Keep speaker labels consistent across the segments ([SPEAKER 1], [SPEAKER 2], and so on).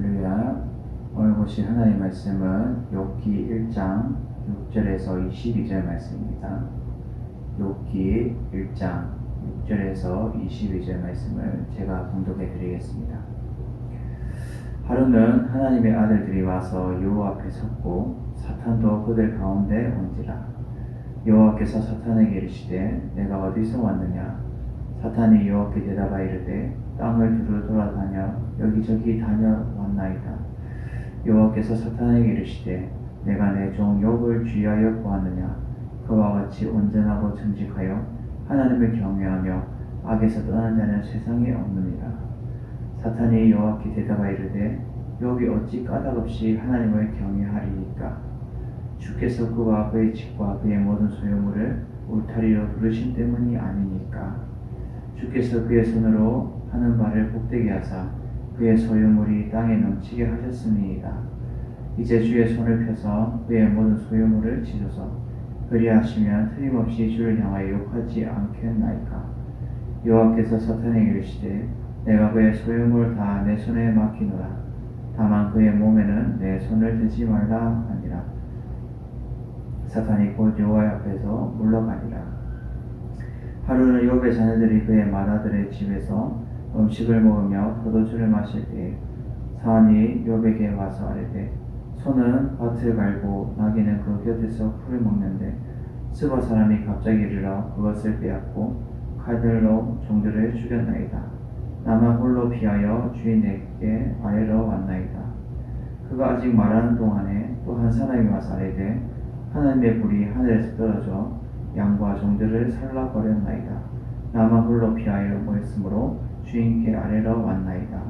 [SPEAKER 1] 할렐루야. 오늘 보실 하나님의 말씀은 욥기 1장 6절에서 22절 말씀입니다. 욥기 1장 6절에서 22절 말씀을 제가 봉독해 드리겠습니다. 하루는 하나님의 아들들이 와서 여호와 앞에 섰고 사탄도 그들 가운데 온지라. 여호와께서 사탄에게 이르시되 내가 어디서 왔느냐. 사탄이 여호와께 대답하여 이르되 땅을 두루 돌아다녀 여기저기 다녀왔나이다. 여호와께서 사탄에게 이르시되 내가 내 종 욥을 주의하여 보았느냐. 그와 같이 온전하고 정직하여 하나님을 경외하며 악에서 떠난 자는 세상에 없느니라. 사탄이 여호와께 대답하여 이르되 욥이 어찌 까닭없이 하나님을 경외하리이까. 주께서 그와 그의 집과 그의 모든 소유물을 울타리로 두르신 때문이 아니니까. 주께서 그의 손으로 하는 바를 복되게 하사 그의 소유물이 땅에 넘치게 하셨음이니이다. 이제 주의 손을 펴서 그의 모든 소유물을 치소서. 그리하시면 틀림없이 주를 향하여 욕하지 않겠나이까. 여호와께서 사탄에게 이르시되 내가 그의 소유물 다 내 손에 맡기노라. 다만 그의 몸에는 내 손을 대지 말라 하니라. 사탄이 곧 여호와 앞에서 물러가니라. 하루는 욥의 자녀들이 그의 맏아들의 집에서 음식을 먹으며 포도주를 마실 때에 사안이 욥에게 와서 아뢰되 소는 밭을 갈고 나귀는 그 곁에서 풀을 먹는데 스바 사람이 갑자기 이르러 그것을 빼앗고 칼들로 종들을 죽였나이다. 나만 홀로 피하여 주인에게 아래로 왔나이다. 그가 아직 말하는 동안에 또 한 사람이 와서 아뢰되 하나님의 불이 하늘에서 떨어져 양과 종들을 살라버렸나이다. 나만 홀로 피하여 모였으므로 주인께 아래로 왔나이다.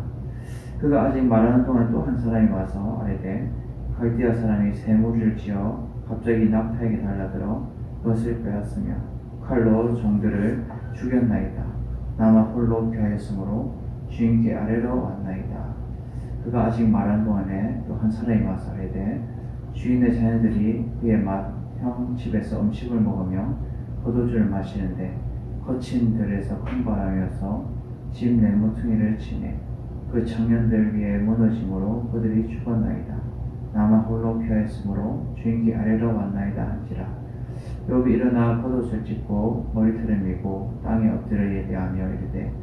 [SPEAKER 1] 그가 아직 말하는 동안 또 한 사람이 와서 아뢰되 갈대아 사람이 새 무리를 지어 갑자기 낙타에게 달라들어 그것을 빼앗으며 칼로 종들을 죽였나이다. 나만 홀로 피하였으므로 주인께 아래로 왔나이다. 그가 아직 말하는 동안에 또 한 사람이 와서 아뢰되 주인의 자녀들이 그의 맏형 집에서 음식을 먹으며 포도주를 마시는데 거친 들에서 큰 바람이어서 집 내모퉁이를 치네. 그 청년들 위에 무너짐으로 그들이 죽었나이다. 나만 홀로 피하였으므로 주인께 아래로 왔나이다 한지라. 욥이 일어나 겉옷을 찢고 머리털을 밀고 땅에 엎드려 예배하며 이르되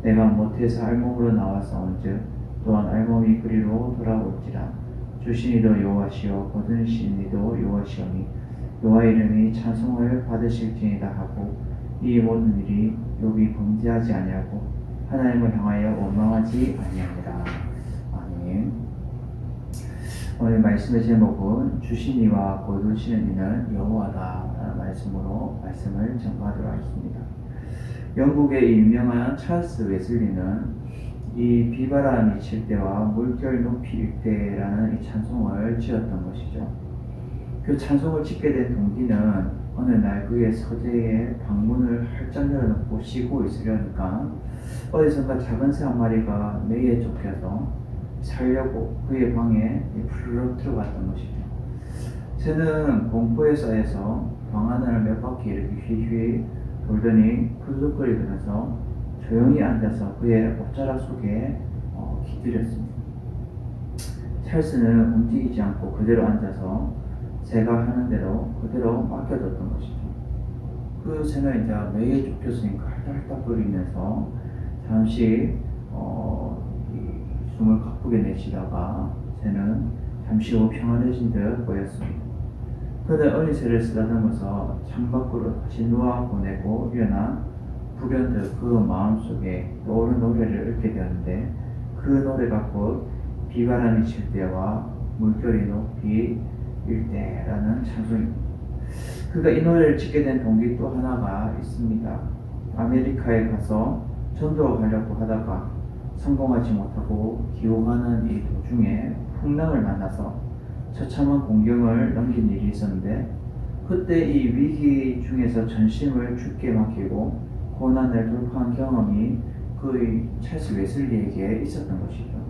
[SPEAKER 1] 내가 모태에서 알몸으로 나와서온즉 또한 알몸이 그리로 돌아올지라. 주신이도 여호와시요 거둔 신이도 여호와시오니 여호와 이름이 찬송을 받으실지니라 하고 이 모든 일이 욥이 범죄하지 아니하고 하나님을 향하여 원망하지 아니하니라. 아멘. 오늘 말씀의 제목은 주신 이와 거두시는 이는 여호와다 말씀으로 말씀을 전하도록 하겠습니다. 영국의 유명한 찰스 웨슬리는 이 비바람이 칠 때와 물결 높이 일 때라는 이 찬송을 지었던 것이죠. 그 찬송을 짓게 된 동기는 어느 날 그의 서재에 방문을 활짝 열어놓고 쉬고 있으려니까 어디선가 작은 새 한 마리가 매에 쫓겨서 살려고 그의 방에 푸르륵 들어갔던 것이죠. 새는 공포에 쌓여서 방 안을 몇 바퀴 이렇게 휘휘 돌더니 푸르륵거리면서 조용히 앉아서 그의 옷자락 속에 기들였습니다. 찰스는 움직이지 않고 그대로 앉아서 새가 하는 대로 그대로 맡겨뒀던 것이죠. 그 새는 이제 매에 쫓겼으니까 할딱할딱거리면서 잠시 숨을 가쁘게 내쉬다가 새는 잠시 후 평안해진 듯 보였습니다. 그는 어린 새를 쓰다듬어서 창밖으로 다시 놓아 보내고 일어나 불현듯 그 마음속에 떠오른 노래를 읽게 되었는데 그 노래가 곧 비바람이 칠 때와 물결이 높이 일 때라는 찬송입니다. 그가 이 노래를 짓게 된 동기 또 하나가 있습니다. 아메리카에 가서 전도를 가려고 하다가 성공하지 못하고 기호하는 이 도중에 풍랑을 만나서 처참한 공경을 넘긴 일이 있었는데 그때 이 위기 중에서 전심을 주께 맡기고 고난을 돌파한 경험이 그 찰스 웨슬리에게 있었던 것이죠.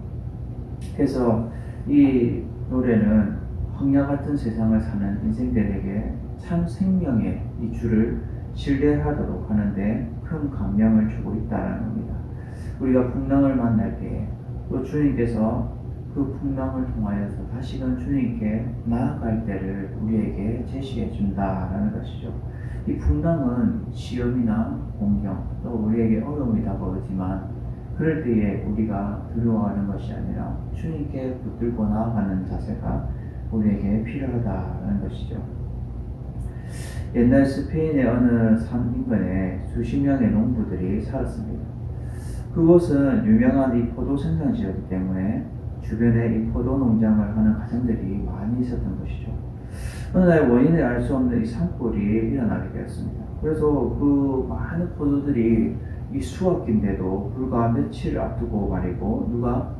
[SPEAKER 1] 그래서 이 노래는 황야 같은 세상을 사는 인생들에게 참 생명의 이 주를 신뢰하도록 하는데 큰 감명을 주고 있다는 겁니다. 우리가 풍랑을 만날 때 또 주님께서 그 풍랑을 통하여서 다시금 주님께 나아갈 때를 우리에게 제시해 준다라는 것이죠. 이 풍랑은 시험이나 공경 또 우리에게 어려움이 다가오지만 그럴 때에 우리가 두려워하는 것이 아니라 주님께 붙들고 나아가는 자세가 우리에게 필요하다는 것이죠. 옛날 스페인의 어느 산 인근에 수십 명의 농부들이 살았습니다. 그곳은 유명한 이 포도 생산 지역이기 때문에 주변에 이 포도 농장을 하는 가정들이 많이 있었던 것이죠. 어느 날 원인을 알 수 없는 이 산불이 일어나게 되었습니다. 그래서 그 많은 포도들이 이 수확기인데도 불과 며칠 앞두고 말이고 누가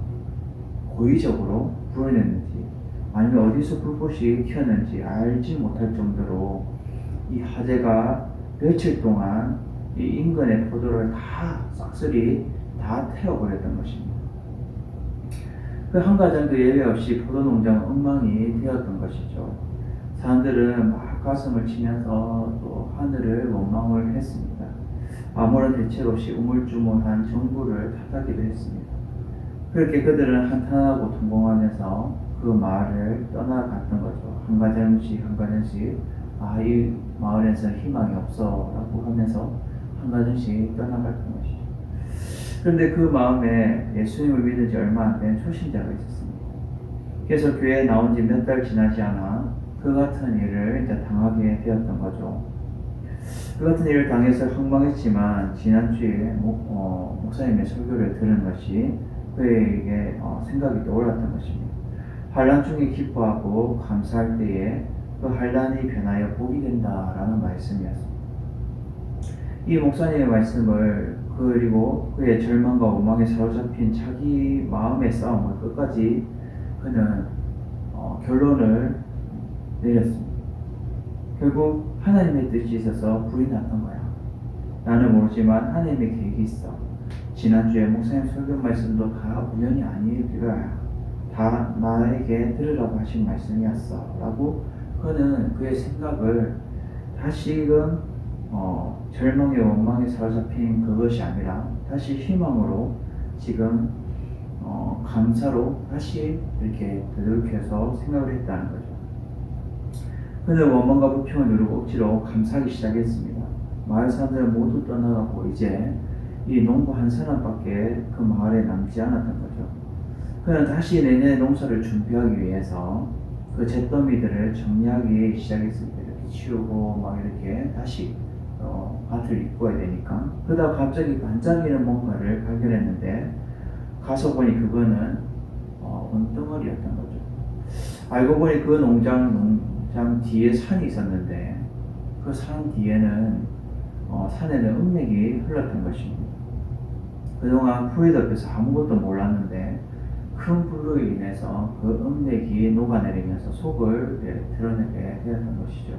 [SPEAKER 1] 고의적으로 불을 냈는지 아니면 어디서 불꽃이 튀었는지 알지 못할 정도로 이 화재가 며칠 동안 이 인근의 포도를 다 싹쓸이 다 태워버렸던 것입니다. 그 한 가정도 예외 없이 포도 농장은 엉망이 되었던 것이죠. 사람들은 막 가슴을 치면서 또 하늘을 원망을 했습니다. 아무런 대책 없이 우물쭈물한 정부를 탓하기도 했습니다. 그렇게 그들은 한탄하고 통곡하면서 그 마을을 떠나갔던 거죠. 한 가정씩 한 가정씩 이 마을에서 희망이 없어 라고 하면서 한 가정씩 떠나갔던 것이죠. 그런데 그 마음에 예수님을 믿은 지 얼마 안 된 초신자가 있었습니다. 그래서 교회에 나온 지 몇 달 지나지 않아 그 같은 일을 이제 당하게 되었던 거죠. 그 같은 일을 당해서 황망했지만 지난주에 목사님의 설교를 들은 것이 그에게 생각이 떠올랐던 것입니다. 환난 중에 기뻐하고 감사할 때에 그 환난이 변하여 복이 된다라는 말씀이었습니다. 이 목사님의 말씀을 그리고 그의 절망과 원망에 사로잡힌 자기 마음의 싸움을 끝까지 그는 결론을 내렸습니다. 결국 하나님의 뜻이 있어서 불이 났던 거야. 나는 모르지만 하나님의 계획이 있어. 지난주에 목사님 설교 말씀도 다 우연이 아니라 다 나에게 들으라고 하신 말씀이었어 라고 그는 그의 생각을 다시금 절망의 원망에 사로잡힌 그것이 아니라 다시 희망으로 지금 감사로 다시 이렇게 되돌이켜서 생각을 했다는 거죠. 그는 원망과 불평을 누르고 억지로 감사하기 시작했습니다. 마을 사람들은 모두 떠나가고 이제 이 농부 한 사람밖에 그 마을에 남지 않았던 거죠. 그는 다시 내년에 농사를 준비하기 위해서 그 잿더미들을 정리하기 시작했습니다. 이렇게 치우고 막 이렇게 다시 밭을 이꿔야 되니까. 그러다 갑자기 반짝이는 뭔가를 발견했는데 가서 보니 그거는 은덩어리였던 거죠. 알고 보니 그 농장 뒤에 산이 있었는데 그 산 뒤에는 산에는 은맥이 흘렀던 것입니다. 그동안 풀이 덮여서 아무것도 몰랐는데 큰 불로 인해서 그 은맥이 녹아내리면서 속을 드러내게 되었던 것이죠.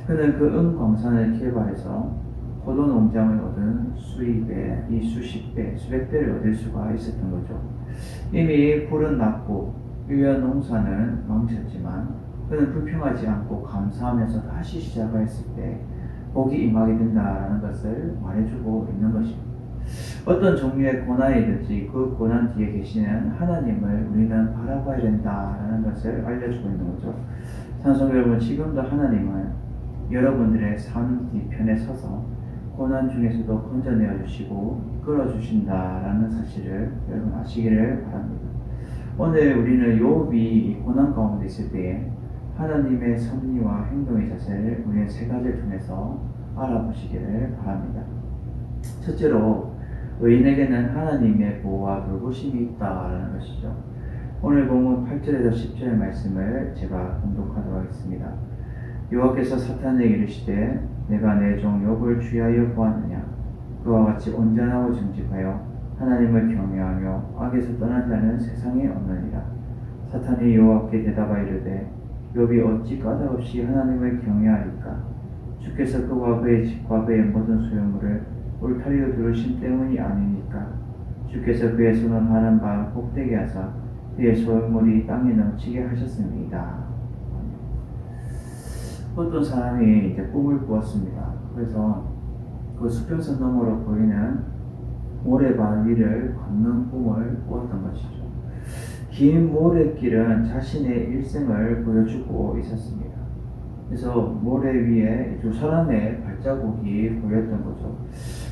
[SPEAKER 1] 그는 그 은광산을 개발해서 포도 농장을 얻은 수입에 이 수십 배, 수백 배를 얻을 수가 있었던 거죠. 이미 불은 났고 유연 농사는 망쳤지만 그는 불평하지 않고 감사하면서 다시 시작했을 때 복이 임하게 된다라는 것을 말해주고 있는 것입니다. 어떤 종류의 고난이든지 그 고난 뒤에 계시는 하나님을 우리는 바라봐야 된다라는 것을 알려주고 있는 거죠. 찬송 여러분, 지금도 하나님은 여러분들의 삶 뒤편에 서서 고난 중에서도 건져내어 주시고 이끌어 주신다라는 사실을 여러분 아시기를 바랍니다. 오늘 우리는 욥이 고난 가운데 있을 때에 하나님의 섭리와 행동의 자세를 우리는 세 가지를 통해서 알아보시기를 바랍니다. 첫째로 의인에게는 하나님의 보호와 돌보심이 있다라는 것이죠. 오늘 본문 8절에서 10절의 말씀을 제가 봉독하도록 하겠습니다. 여호와께서 사탄에게 이르시되 내가 내 종 욥을 주의하여 보았느냐. 그와 같이 온전하고 정직하여 하나님을 경외하며 악에서 떠난 자는 세상에 없느니라. 사탄이 여호와께 대답하여 이르되 욥이 어찌 까닭없이 하나님을 경외하리까. 주께서 그와 그의 집과 그의 모든 소유물을 울타리로 두르신 때문이 아니니까. 주께서 그의 손을 하는 바 복되게 하사 그의 소유물이 땅에 넘치게 하셨습니다. 어떤 사람이 이제 꿈을 꾸었습니다. 그래서 그 수평선 너머로 보이는 모래바위를 걷는 꿈을 꾸었던 것이죠. 긴 모래길은 자신의 일생을 보여주고 있었습니다. 그래서 모래 위에 두 사람의 발자국이 보였던 거죠.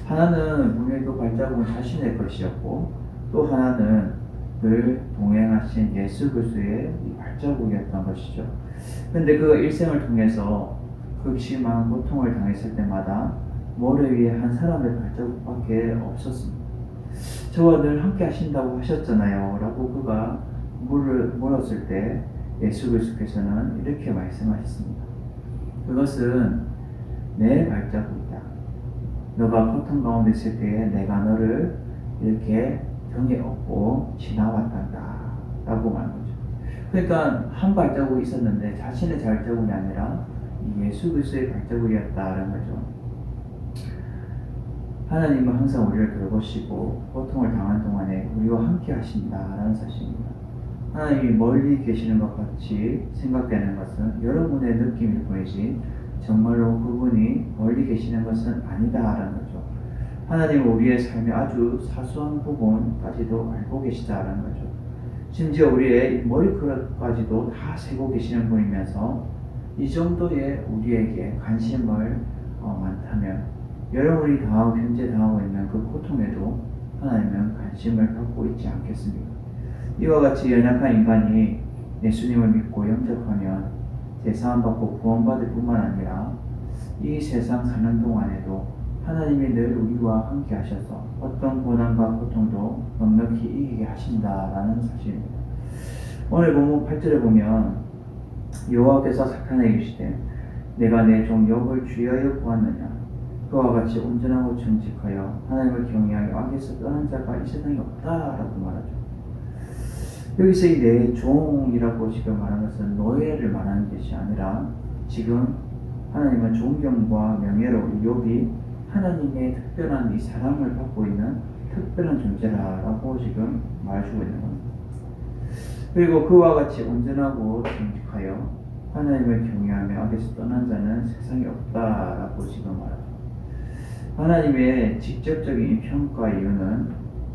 [SPEAKER 1] 하나는 분명히 그 발자국은 자신의 것이었고, 또 하나는 늘 동행하신 예수 그리스도의 발자국이었던 것이죠. 그런데 그 일생을 통해서 극심한 고통을 당했을 때마다 모래 위에 한 사람의 발자국밖에 없었습니다. 저와 늘 함께 하신다고 하셨잖아요 라고 그가 물었을 때 예수 그리스도께서는 이렇게 말씀하셨습니다. 그것은 내 발자국이다. 너가 고통 가운데 있을 때에 내가 너를 이렇게 등에 업고 지나왔단다 라고 말한 거죠. 그러니까 한 발자국이 있었는데 자신의 발자국이 아니라 예수 그리스도의 발자국이었다는 거죠. 하나님은 항상 우리를 돌보시고 고통을 당한 동안에 우리와 함께 하신다라는 사실입니다. 하나님이 멀리 계시는 것 같이 생각되는 것은 여러분의 느낌일 뿐이지 정말로 그분이 멀리 계시는 것은 아니다라는 거죠. 하나님은 우리의 삶의 아주 사소한 부분까지도 알고 계시다라는 거죠. 심지어 우리의 머리카락까지도 다 세고 계시는 분이면서 이 정도의 우리에게 관심을 많다면 여러분이 현재 당하고 있는 그 고통에도 하나님은 관심을 갖고 있지 않겠습니까? 이와 같이 연약한 인간이 예수님을 믿고 영접하면 제사함받고 구원받을 뿐만 아니라 이 세상 사는 동안에도 하나님이 늘 우리와 함께 하셔서 어떤 고난과 고통도 넉넉히 이기게 하신다라는 사실입니다. 오늘 본문 8절에 보면 여호와께서 사탄에게 이르시되 내가 내 종 욥을 주의하여 보았느냐 그와 같이 온전하고 정직하여 하나님을 경외하여 악에서 떠난 자가 이 세상에 없다라고 말하죠. 여기서 이 내 종이라고 지금 말하는 것은 노예를 말하는 것이 아니라 지금 하나님은 존경과 명예로 욥이 하나님의 특별한 이 사랑을 받고 있는 특별한 존재라고 지금 말해주고 있는 겁니다. 그리고 그와 같이 온전하고 정직하여 하나님을 경외하며 악에서 떠난 자는 세상에 없다라고 지금 말하죠. 하나님의 직접적인 평가 이유는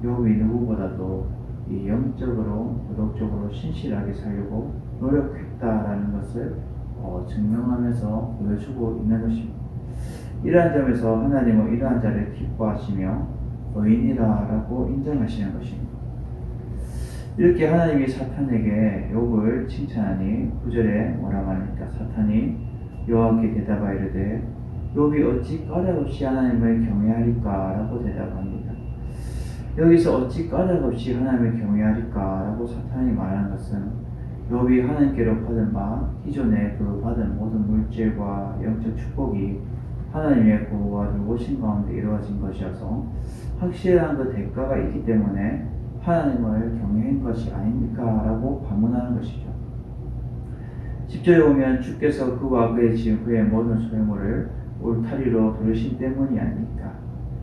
[SPEAKER 1] 욥이 누구보다도 이 영적으로 도덕적으로 신실하게 살려고 노력했다라는 것을 증명하면서 보여주고 있는 것입니다. 이러한 점에서 하나님은 이러한 자를 기뻐하시며 의인이라고 인정하시는 것입니다. 이렇게 하나님이 사탄에게 욥을 칭찬하니 9절에 뭐라고 하니까 사탄이 여호와께 대답하여 이르되 욥이 어찌 까닭없이 하나님을 경외하리까 라고 대답합니다. 여기서 어찌 까닭없이 하나님을 경외하리까 라고 사탄이 말하는 것은 욥이 하나님께로 받은 바 기존에 그 받은 모든 물질과 영적 축복이 하나님의 보호와 돌보심 가운데 이루어진 것이어서 확실한 그 대가가 있기 때문에 하나님을 경외한 것이 아닙니까? 라고 반문하는 것이죠. 10절에 보면 주께서 그와 그의 지은 그의 모든 소유물을 울타리로 두르신 때문이 아닙니까?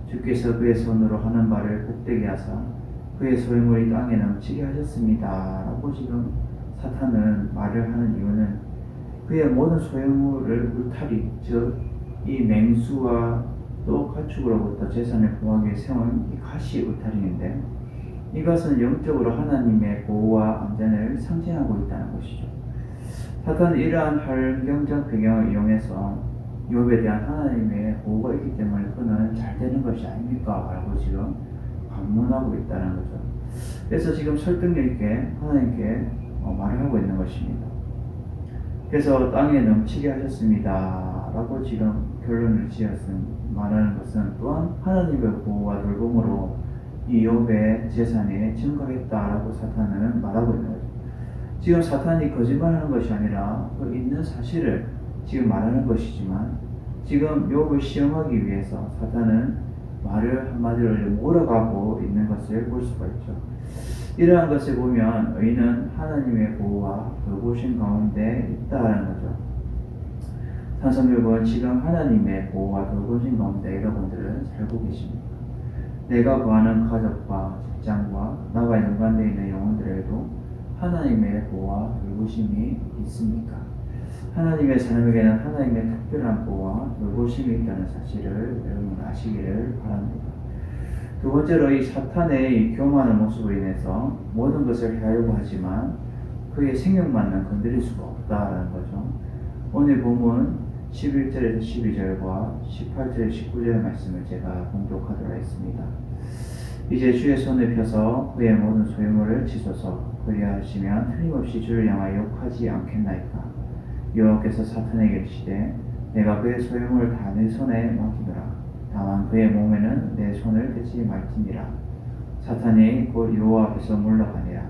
[SPEAKER 1] 주께서 그의 손으로 하는 바를 복되게 하사 그의 소유물이 땅에 넘치게 하셨습니다. 라고 지금 사탄은 말을 하는 이유는 그의 모든 소유물을 울타리, 즉 이 맹수와 또 가축으로부터 재산을 보호하기 위해 세운 이 가시 울타리인데 이것은 영적으로 하나님의 보호와 안전을 상징하고 있다는 것이죠. 사탄은 이러한 환경적 배경을 이용해서 욥에 대한 하나님의 보호가 있기 때문에 그는 잘 되는 것이 아닙니까? 라고 지금 반문하고 있다는 거죠. 그래서 지금 설득력 있게 하나님께 말을 하고 있는 것입니다. 그래서 땅에 넘치게 하셨습니다. 라고 지금 결론을 말하는 것은 또한 하나님의 보호와 돌봄으로 이 욥의 재산이 증가했다라고 사탄은 말하고 있는 거죠. 지금 사탄이 거짓말하는 것이 아니라 그 있는 사실을 지금 말하는 것이지만 지금 욥을 시험하기 위해서 사탄은 말을 한마디로 몰아가고 있는 것을 볼 수가 있죠. 이러한 것을 보면 의인은 하나님의 보호와 돌보심 가운데 있다는 거죠. 산성 여러분, 지금 하나님의 보호와 돌보심 가운데 여러분들은 살고 계십니까? 내가 구하는 가족과 직장과 나와 연관되어 있는 영혼들에도 하나님의 보호와 돌보심이 있습니까? 하나님의 사람에게는 하나님의 특별한 보호와 돌보심이 있다는 사실을 여러분 아시기를 바랍니다. 두 번째로 이 사탄의 이 교만한 모습으로 인해서 모든 것을 해하려고 하지만 그의 생명만은 건드릴 수가 없다라는 거죠. 오늘 본문 11절에서 12절과 18절, 19절 말씀을 제가 봉독하도록 하겠습니다. 이제 주의 손을 펴서 그의 모든 소유물을 치소서. 그리하시면 틀림없이 주를 향하여 욕하지 않겠나이까. 여호와께서 사탄에게 이르시되 내가 그의 소유물을 다 내 손에 맡기노라. 다만 그의 몸에는 내 손을 대지 말지니라. 사탄이 곧 여호와 앞에서 물러가니라.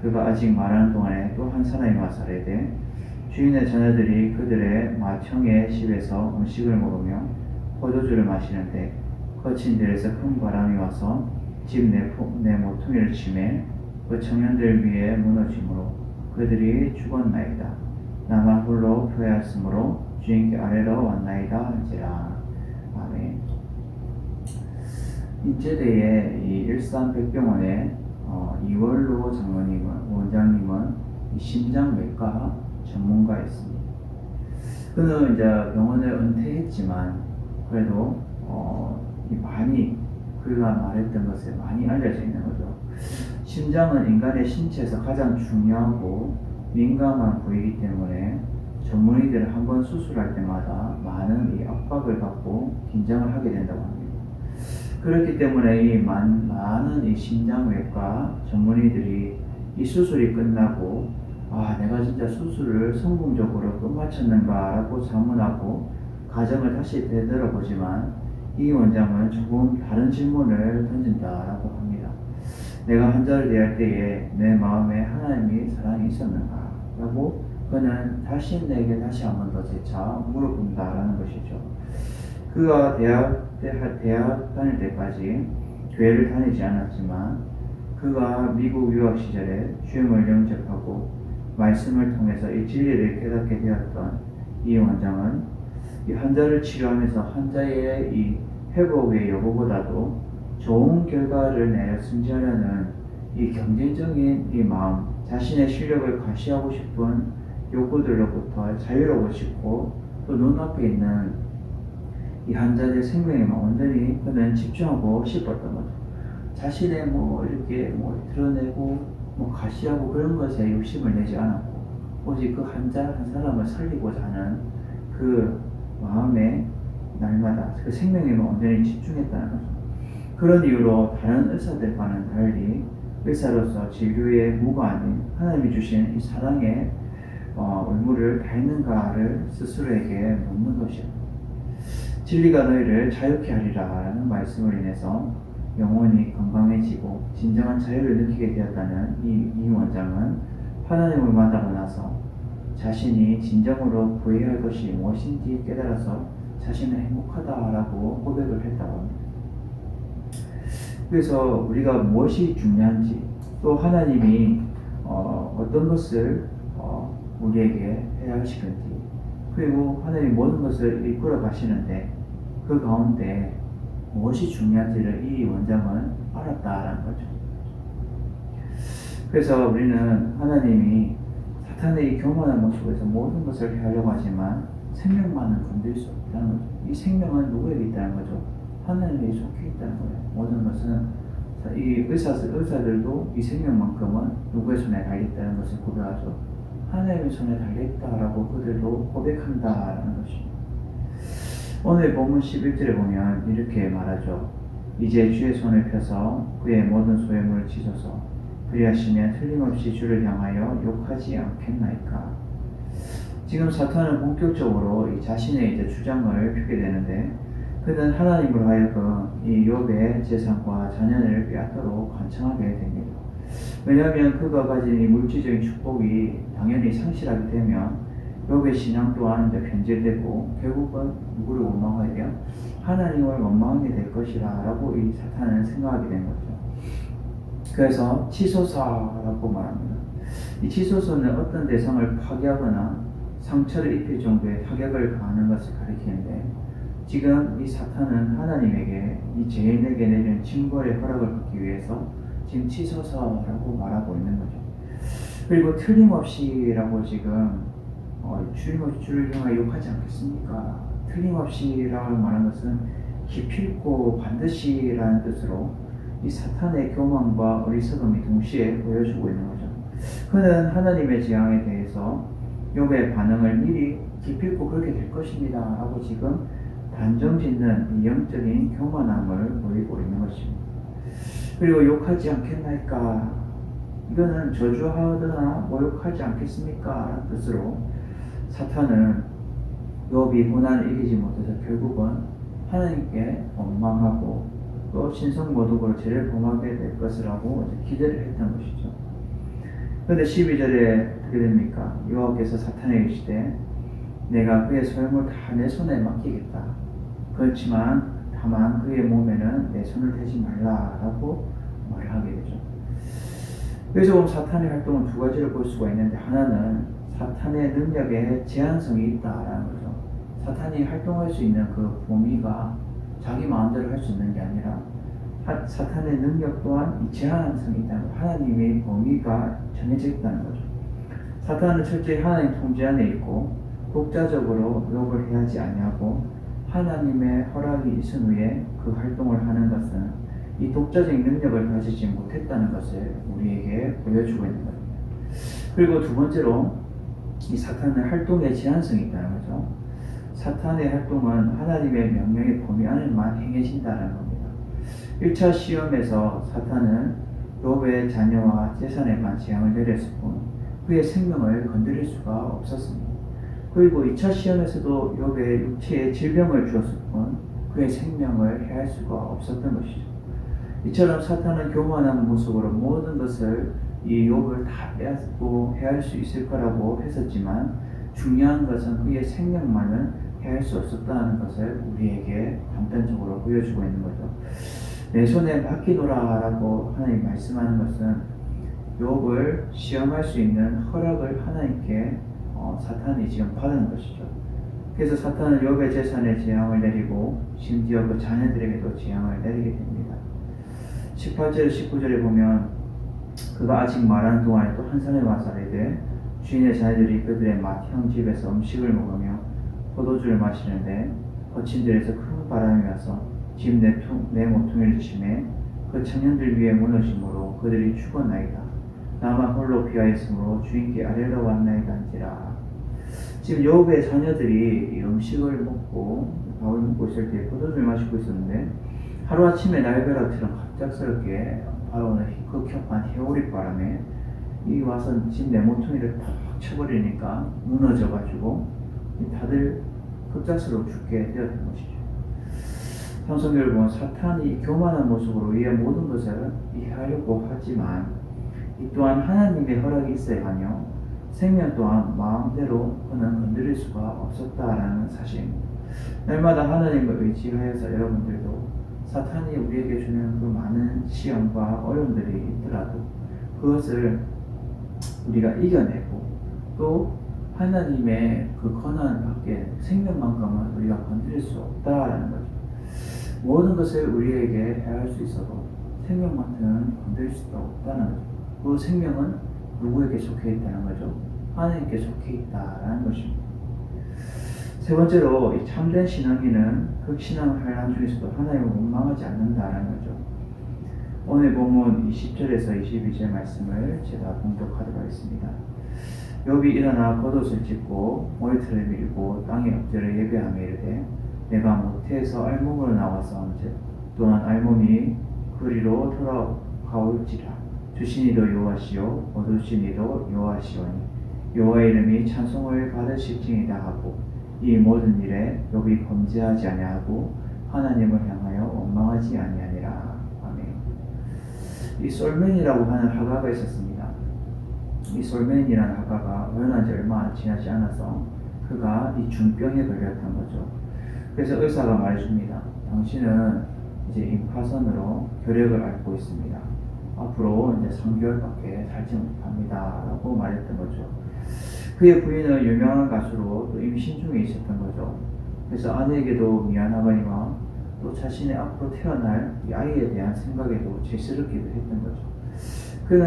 [SPEAKER 1] 그가 아직 말하는 동안에 또 한 사람이 와서 이르되 주인의 자녀들이 그들의 맏형의 집에서 음식을 먹으며 포도주를 마시는데 거친 들에서 큰 바람이 와서 집 내 모퉁이를 치매 그 청년들 위에 무너지므로 그들이 죽었나이다. 나만 홀로 표하였으므로 주인께 아래로 왔나이다 한지라. 아멘. 인제대의 이 일산백병원의 이월로 원장님은 심장외과 전문가였습니다. 그는 이제 병원을 은퇴했지만 그래도 많이 그가 말했던 것에 많이 알려져 있는 거죠. 심장은 인간의 신체에서 가장 중요하고 민감한 부위이기 때문에 전문의들은 한 번 수술할 때마다 많은 이 압박을 받고 긴장을 하게 된다고 합니다. 그렇기 때문에 이 많은 이 심장외과 전문의들이 이 수술이 끝나고 내가 진짜 수술을 성공적으로 끝마쳤는가라고 자문하고 가정을 다시 되돌아보지만 이 원장은 조금 다른 질문을 던진다라고 합니다. 내가 환자를 대할 때에 내 마음에 하나님의 사랑이 있었는가? 라고 그는 자신에게 다시 한 번 더 재차 물어본다라는 것이죠. 그가 대학 다닐 때까지 교회를 다니지 않았지만 그가 미국 유학 시절에 주임을 영접하고 말씀을 통해서 이 진리를 깨닫게 되었던 이 원장은 이 환자를 치료하면서 환자의 이 회복의 요구보다도 좋은 결과를 내려 승진하려는 이 경쟁적인 이 마음, 자신의 실력을 과시하고 싶은 욕구들로부터 자유로우고 싶고 또 눈앞에 있는 이 환자들의 생명에만 온전히 그는 집중하고 싶었던 거죠. 자신의 이렇게 드러내고 과시하고 그런 것에 욕심을 내지 않았고 오직 그 환자 한 사람을 살리고자 하는 그 마음에 날마다 그 생명에만 온전히 집중했다는 거죠. 그런 이유로 다른 의사들과는 달리 의사로서 진료의 무가 아닌 하나님이 주신 이 사랑의 의무를 다했는가를 스스로에게 묻는 것이었습니다. 진리가 너희를 자유케 하리라 라는 말씀을 인해서 영혼이 건강해지고 진정한 자유를 느끼게 되었다는 이 원장은 하나님을 만나고 나서 자신이 진정으로 구해야 할 것이 무엇인지 깨달아서 자신은 행복하다라고 고백을 했다고 합니다. 그래서 우리가 무엇이 중요한지 또 하나님이 어떤 것을 우리에게 해야 하시는지 그리고 하나님이 모든 것을 이끌어 가시는데 그 가운데 무엇이 중요한지를 이 원장은 알았다라는 거죠. 그래서 우리는 하나님이 사탄의 이 교만한 모습에서 모든 것을 해하려고 하지만 생명만은 건드릴 수 없다는 거죠. 이 생명은 누구에게 있다는 거죠? 하나님에 속해 있다는 거예요. 모든 것은 이 의사들도 이 생명만큼은 누구의 손에 달려있다는 것을 고백하죠. 하나님의 손에 달려있다라고 그들도 고백한다라는 것입니다. 오늘 본문 11절에 보면 이렇게 말하죠. 이제 주의 손을 펴서 그의 모든 소유물을 치소서. 그리하시면 틀림없이 주를 향하여 욕하지 않겠나이까. 지금 사탄은 본격적으로 이 자신의 이제 주장을 펴게 되는데 그는 하나님으로 하여금 이 욥의 재산과 자녀를 빼앗도록 간청하게 됩니다. 왜냐하면 그가 가진 이 물질적인 축복이 당연히 상실하게 되면 욥의 신앙 또한 이제 변질되고 결국은 누구를 원망하게 돼요? 하나님을 원망하게 될 것이라 라고 이 사탄은 생각하게 된 거죠. 그래서 치소서라고 말합니다. 이 치소서는 어떤 대상을 파괴하거나 상처를 입힐 정도의 타격을 가하는 것을 가리키는데 지금 이 사탄은 하나님에게 이 죄인에게 내린 징벌의 허락을 받기 위해서 지금 치소서라고 말하고 있는 거죠. 그리고 틀림없이라고 지금 틀림없이 주를 향하여 욕하지 않겠습니까? 틀림없이라고 말한 것은 기필코 반드시라는 뜻으로 이 사탄의 교만과 어리석음이 동시에 보여주고 있는 거죠. 그는 하나님의 재앙에 대해서 욥의 반응을 미리 기필코 그렇게 될 것입니다 라고 지금 단정짓는 이 영적인 교만함을 보이고 있는 것입니다. 그리고 욕하지 않겠나이까, 이거는 저주하거나 모욕하지 않겠습니까 라는 뜻으로 사탄은 욥이 고난을 이기지 못해서 결국은 하나님께 원망하고 또 신성모독으로 죄를 범하게 될 것이라고 기대를 했던 것이죠. 그런데 12절에 어떻게 됩니까? 여호와께서 사탄에게 이르시되 내가 그의 소용을 다 내 손에 맡기겠다. 그렇지만 다만 그의 몸에는 내 손을 대지 말라라고 말을 하게 되죠. 그래서 보면 사탄의 활동은 두 가지를 볼 수가 있는데, 하나는 사탄의 능력에 제한성이 있다라는 거죠. 사탄이 활동할 수 있는 그 범위가 자기 마음대로 할 수 있는 게 아니라 사탄의 능력 또한 제한성이 있다는 거죠. 하나님의 범위가 정해져 있다는 거죠. 사탄은 철저히 하나님 통제 안에 있고 독자적으로 욥을 해하지 아니하고 하나님의 허락이 있은 후에 그 활동을 하는 것은 이 독자적인 능력을 가지지 못했다는 것을 우리에게 보여주고 있는 겁니다. 그리고 두 번째로 이 사탄의 활동에 제한성이 있다는 거죠. 사탄의 활동은 하나님의 명령의 범위 안에만 행해진다는 겁니다. 1차 시험에서 사탄은 욥의 자녀와 재산에만 재앙을 내렸을 뿐 그의 생명을 건드릴 수가 없었습니다. 그리고 2차 시험에서도 욥의 육체에 질병을 주었을 뿐 그의 생명을 해할 수가 없었던 것이죠. 이처럼 사탄은 교만한 모습으로 모든 것을 이 욥을 다 빼앗고 해할 수 있을 거라고 했었지만 중요한 것은 그의 생명만은 해할 수 없었다는 것을 우리에게 단편적으로 보여주고 있는 거죠. 내 손에 맡기노라 라고 하나님 말씀하는 것은 욥을 시험할 수 있는 허락을 하나님께 사탄이 지금 받은 것이죠. 그래서 사탄은 욥의 재산에 재앙을 내리고 심지어 그 자녀들에게도 재앙을 내리게 됩니다. 18절 19절에 보면 그가 아직 말하는 동안에 또 한 사람이 와서 이르되 주인의 자녀들이 그들의 맏형 집에서 음식을 먹으며 포도주를 마시는데 거친 들에서 큰 바람이 와서 집 내 모퉁이를 치매 그 청년들 위에 무너짐으로 그들이 죽었나이다. 나만 홀로 피하였으므로 주인께 아뢰러 왔나이다 한지라. 지금 욥의 자녀들이 음식을 먹고 밥을 먹고 있을 때 포도주를 마시고 있었는데 하루아침에 날벼락처럼 갑작스럽게 바라오는 극협한 해오리 바람에 와서 집 내 모퉁이를 팍 쳐버리니까 무너져가지고 다들 급작스러워 죽게 되었던 것이죠. 성경을 보면 사탄이 교만한 모습으로 이의 모든 것을 이해하려고 하지만 이 또한 하나님의 허락이 있어야 하며 생명 또한 마음대로 그는 건드릴 수가 없었다라는 사실입니다. 날마다 하나님을 의지하여서 여러분들도 사탄이 우리에게 주는 그 많은 시험과 어려움들이 있더라도 그것을 우리가 이겨내고 또 하나님의 그 권한 밖에 생명만큼은 우리가 건드릴 수 없다라는 거죠. 모든 것을 우리에게 해할 수 있어도 생명만큼은 건드릴 수가 없다는 거죠. 그 생명은 누구에게 속해 있다는 거죠? 하나님께 속해 있다라는 것입니다. 세 번째로 이 참된 신앙인은 극신앙 환난 중에서도 하나님을 원망하지 않는다라는 거죠. 오늘 본문 20절에서 22절 말씀을 제가 봉독하도록 하겠습니다. 욥이 일어나 겉옷을 찢고 머리털을 밀고 땅에 엎드려 예배하며 이르되 내가 모태에서 알몸으로 나와서 언제 또한 알몸이 그리로 돌아가올지라. 주시니도 여호와시요 얻으시니도 여호와시오니 여호와의 이름이 찬송을 받으실지니라 하고 이 모든 일에 욥이 범죄하지 아니하고 하나님을 향하여 원망하지 아니하니라. 아멘. 이 솔맨이라고 하는 하가가 있었습니다. 이 솔맨이라는 하가가 어연한 지 얼마 지나지 않아서 그가 이 중병에 걸렸던 거죠. 그래서 의사가 말해줍니다. 당신은 이제 임파선으로 결핵을 앓고 있습니다. 앞으로 이제 3개월밖에 살지 못합니다 라고 말했던 거죠. 그의 부인은 유명한 가수로 또 임신 중에 있었던 거죠. 그래서 아내에게도 미안하거니와 또 자신의 앞으로 태어날 이 아이에 대한 생각에도 죄스럽기도 했던 거죠. 그는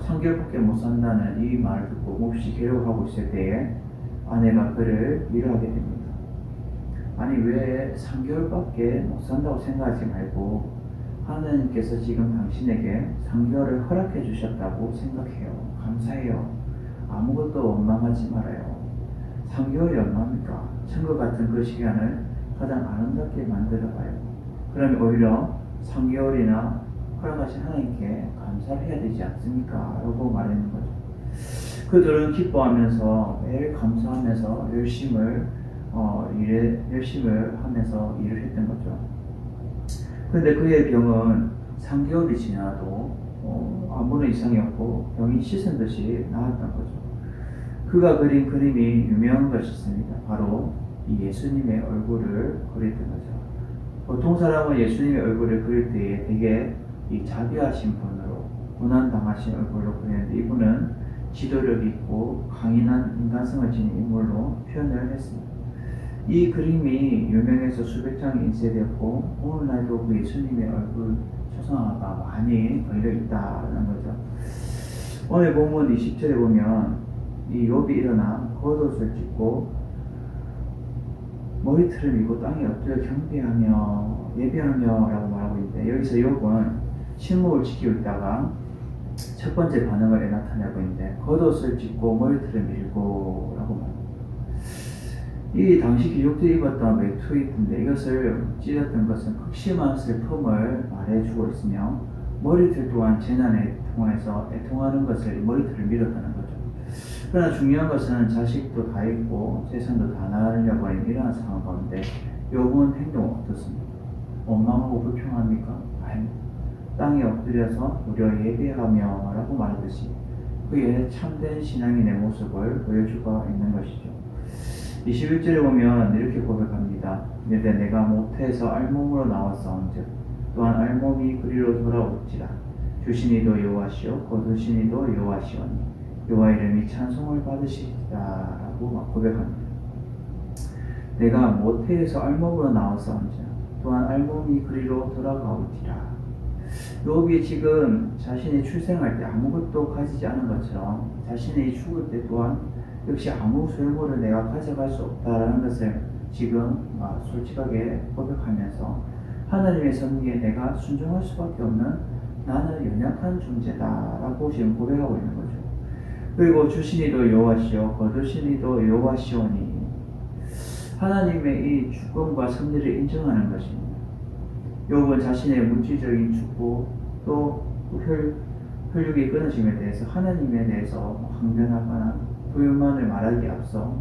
[SPEAKER 1] 3개월밖에 못 산다는 이 말을 듣고 몹시 괴로워하고 있을 때에 아내가 그를 위로하게 됩니다. 아니 왜 3개월밖에 못 산다고 생각하지 말고 하나님께서 지금 당신에게 3개월을 허락해 주셨다고 생각해요. 감사해요. 아무것도 원망하지 말아요. 3개월이 얼마입니까? 천국 같은 그 시간을 가장 아름답게 만들어봐요. 그러면 오히려 3개월이나 허락하신 하나님께 감사를 해야 되지 않습니까? 라고 말하는 거죠. 그들은 기뻐하면서 매일 감사하면서 열심을 하면서 일을 했던 거죠. 그런데 그의 병은 3개월이 지나도 아무런 이상이 없고 병이 씻은 듯이 나았던 거죠. 그가 그린 그림이 유명한 것이 있습니다. 바로 이 예수님의 얼굴을 그렸던 거죠. 보통 사람은 예수님의 얼굴을 그릴 때에 되게 이 자비하신 분으로 고난당하신 얼굴로 그리는데 이분은 지도력 있고 강인한 인간성을 지닌 인물로 표현을 했습니다. 이 그림이 유명해서 수백 장이 인쇄되었고 오늘날도 그 예수님의 얼굴 초상화가 많이 걸려 있다는 거죠. 오늘 본문 20절에 보면 이 욥이 일어나 겉옷을 찢고 머리털을 밀고 땅에 엎드려 경배하며 예배하며 라고 말하고 있는데 여기서 욥은 침묵을 지키고 있다가 첫 번째 반응을 나타내고 있는데 겉옷을 찢고 머리털을 밀고 라고 말합니다. 이 당시 귀족들이 입었던 외투인데 이것을 찢었던 것은 극심한 슬픔을 말해주고 있으며 머리털 또한 재난에 통해서 애통하는 것을 머리털을 밀었다는 거죠. 그러나 중요한 것은 자식도 다 잃고 재산도 다 날려버린 이러한 상황 가운데 욥은 행동은 어떻습니까? 원망하고 불평합니까? 아닙니다. 땅에 엎드려서 무려 예배하며 라고 말하듯이 그의 참된 신앙인의 모습을 보여주고 있는 것이죠. 21절에 보면 이렇게 고백합니다. 이르되 내가 모태에서 알몸으로 나왔사온즉 또한 알몸이 그리로 돌아올지라 주시니도 여호와시오 거두시니도 여호와시오니 여호와 이름이 찬송을 받으시리라 라고 막 고백합니다. 내가 모태에서 알몸으로 나왔사온즉 또한 알몸이 그리로 돌아가올지라. 욥이 지금 자신이 출생할 때 아무것도 가지지 않은 것처럼 자신이 죽을 때 또한 역시 아무 소유물을 내가 가져갈 수 없다라는 것을 지금 솔직하게 고백하면서 하나님의 섭리에 내가 순종할 수밖에 없는 나는 연약한 존재다라고 지금 고백하고 있는 거죠. 그리고 주시니도 여호와시오 거두시니도 여호와시오니 하나님의 이 주권과 섭리를 인정하는 것입니다. 욥은 자신의 물질적인 축복 또 혈육이 끊어짐에 대해서 하나님에 대해서 항변하거나 불만을 말하기 앞서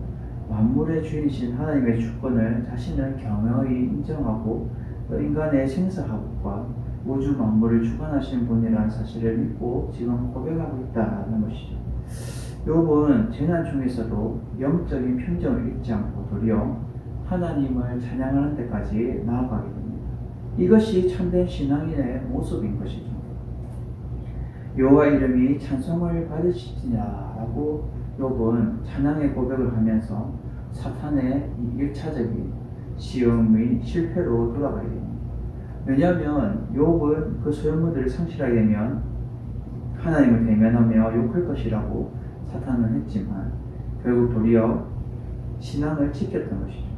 [SPEAKER 1] 만물의 주인이신 하나님의 주권을 자신은 경외히 인정하고 인간의 생사학과 우주 만물을 주관하시는 분이라는 사실을 믿고 지금 고백하고 있다는 것이죠. 욥은 재난 중에서도 영적인 평정을 잃지 않고 도리어 하나님을 찬양하는 데까지 나아가게 됩니다. 이것이 참된 신앙인의 모습인 것이죠. 여호와 이름이 찬송을 받으시지냐라고 욥은 찬양의 고백을 하면서 사탄의 1차적인 시험의 실패로 돌아가게 됩니다. 왜냐하면 욥은 그 소유물들을 상실하게 되면 하나님을 대면하며 욕할 것이라고 사탄은 했지만 결국 도리어 신앙을 지켰던 것이죠.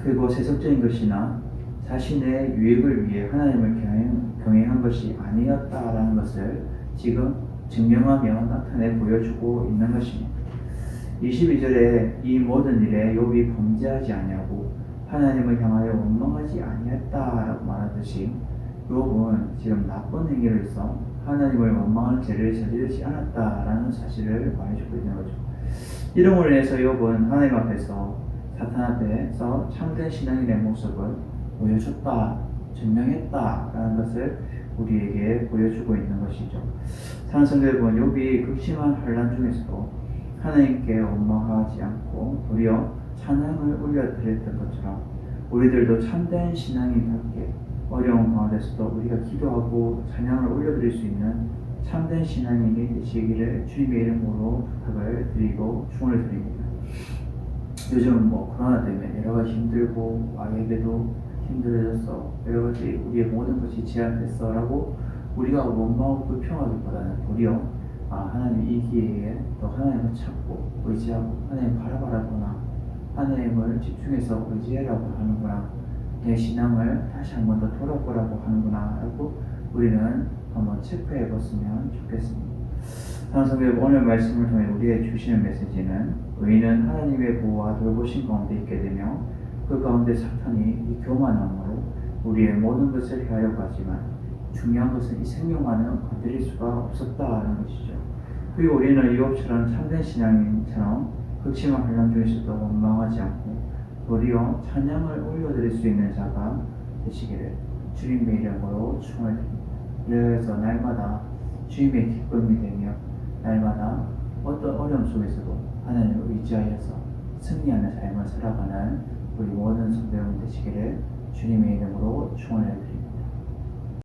[SPEAKER 1] 그리고 세속적인 것이나 자신의 유익을 위해 하나님을 경외한 것이 아니었다라는 것을 지금 증명하며 나타내 보여주고 있는 것입니다. 22절에 이 모든 일에 욥이 범죄하지 아니하고 하나님을 향하여 원망하지 아니했다라고 말하듯이 욥은 지금 나쁜 행위를 해서 하나님을 원망하는 죄를 저지르지 않았다라는 사실을 말해주고 있는 거죠. 이름으로 인해서 욥은 하나님 앞에서 사탄 앞에서 참된 신앙인의 모습을 보여줬다, 증명했다라는 것을 우리에게 보여주고 있는 것이죠. 산성경에 보면 욥이 극심한 환난 중에서도 하나님께 원망하지 않고 도리어 찬양을 올려드렸던 것처럼 우리들도 참된 신앙인답게 어려운 가운데서도 우리가 기도하고 찬양을 올려드릴 수 있는 참된 신앙인이 되시기를 주님의 이름으로 부탁을 드리고 축원을 드립니다. 요즘 코로나 때문에 여러 가지 힘들고 예배도 힘들어졌어, 여러 가지 우리의 모든 것이 제한됐어 라고 우리가 원망하고 불평하기보다는 도리어 하나님 이 기회에 또 하나님을 찾고 의지하고 하나님 바라보나 하나님을 집중해서 의지하라고 하는구나, 내 신앙을 다시 한 번 더 돌아보라고 하는구나 라고 우리는 한번 체크해 봤으면 좋겠습니다. 사랑성도 오늘 말씀을 통해 우리에게 주시는 메시지는 의인은 하나님의 보호와 돌보심 가운데 있게 되며 그 가운데 사탄이 이 교만함으로 우리의 모든 것을 해하려고 하지만 중요한 것은 이 생명만은 건드릴 수가 없었다는 것이죠. 그리고 우리는 이업처럼 참된 신앙인처럼 극심한 환난 중에서도 원망하지 않고 도리어 찬양을 올려드릴 수 있는 자가 되시기를 주님의 이름으로 축원을 드립니다. 그래서 날마다 주님의 기쁨이 되며 날마다 어떤 어려움 속에서도 하나님을 의지하여서 승리하는 삶을 살아가는 우리 모든 성도 여러분 되시기를 주님의 이름으로 축원을 드립니다.